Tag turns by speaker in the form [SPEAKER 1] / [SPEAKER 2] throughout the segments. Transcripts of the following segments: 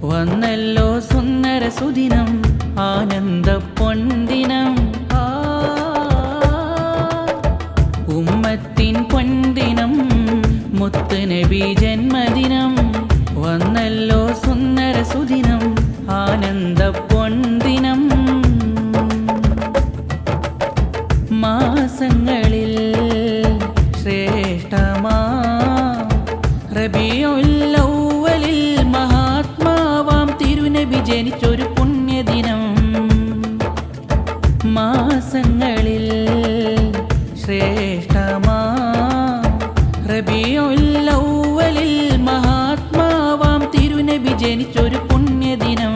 [SPEAKER 1] വന്നല്ലോ സുന്ദര സുദിനം ആനന്ദ പൊൻദിനം ഉമ്മത്തിൻ പൊൻദിനം മുത്ത് നബി ജന്മദിനം വന്നല്ലോ സുന്ദര സുദിനം ആനന്ദ പൊൻദിനം മാസങ്ങളിൽ ശ്രേഷ്ഠമാ റബീഉൽ അവ്വലിൽ മഹാത്മാവാം തിരുനബി ജനിച്ചൊരു പുണ്യദിനം മാസങ്ങളിൽ ശ്രേഷ്ഠമാ റബീഉൽ അവ്വലിൽ മഹാത്മാവാം തിരുനബി ജനിച്ചൊരു പുണ്യദിനം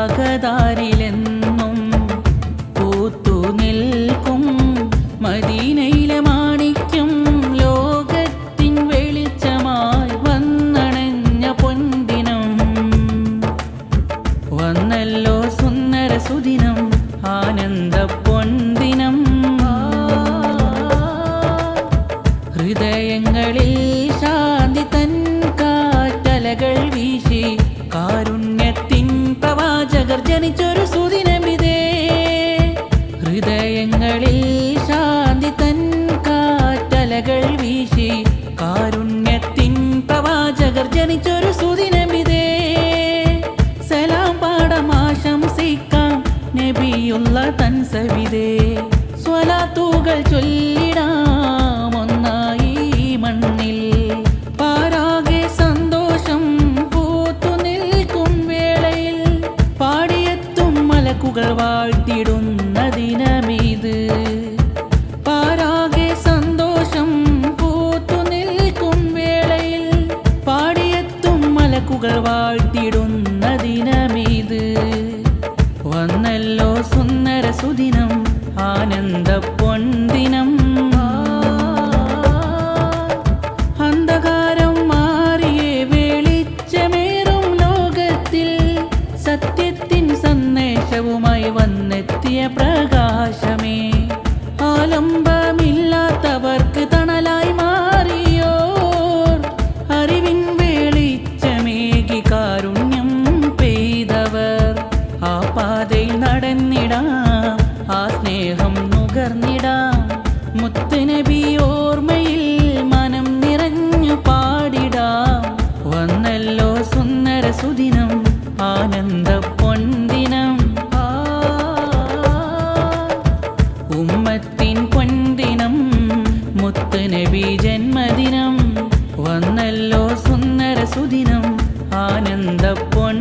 [SPEAKER 1] അകതാരിലെന്നും പൂത്തു നിൽക്കും മദീനയിലെ മാണിക്യം ലോകത്തിൻ വെളിച്ചമായി വന്നണഞ്ഞ പൊൻദിനം വന്നല്ലോ സുന്ദര സുദിനം ആനന്ദ പൊൻദിനം ഹൃദയങ്ങളിൽ ശാന്തി തൻ കാറ്റലകൾ വീശി കാരുണ്യത്തിൻ പ്രവാചകർ ജനിച്ചൊരു സുദിനമിതേ ഹൃദയങ്ങളിൽ ശാന്തി തൻ കാറ്റലകൾ വീശി കാരുണ്യത്തിൻ പ്രവാചകർ ജനിച്ചൊരു സുദിനമിതേ സലാം പാടം ആശംസിക്കാം നബിയുള്ള തൻ സവിതേ സ്വലാത്തുകൾ ചൊല്ലിടാം ഒന്നായി മണ്ണിൽ പാരാകെ സന്തോഷം പൂത്തു നിൽക്കും വേളയിൽ പാടിയെത്തും മലക്കുകൾ വാഴ്ത്തിടുന്ന ദിനമിത് പാരാകെ സന്തോഷം പൂത്തു നിൽക്കും വേളയിൽ പാടിയെത്തും മലക്കുകൾ വാഴ്ത്തിടുന്ന ദിനമിത് വന്നല്ലോ സുന്ദര സുദിനം ആനന്ദ പൊൻദിനം അന്ധകാരം മാറിയേ വെളിച്ചമേറും ലോകത്തിൽ സത്യത്തിൻ സന്ദേശവുമായി വന്നെത്തിയ പ്രകാശമേ ആലംബമില്ലാത്തവർക്ക് തണലായി മാറിയോർ അറിവിൻ വെളിച്ചമേകി കാരുണ്യം പെയ്തവർ ആ പാതയിൽ നടന്നിടാം ആ സ്നേഹം നുകർന്നിടാം മുത്തുനബി ഓർമ്മയിൽ മനം നിറഞ്ഞു പാടിടാം വന്നല്ലോ സുന്ദര സുദിനം ആനന്ദ പൊൻദിനം ഉമ്മത്തിൻ പൊൻദിനം മുത്ത് നബി ജന്മദിനം വന്നല്ലോ സുന്ദര സുദിനം ആനന്ദ പൊൻ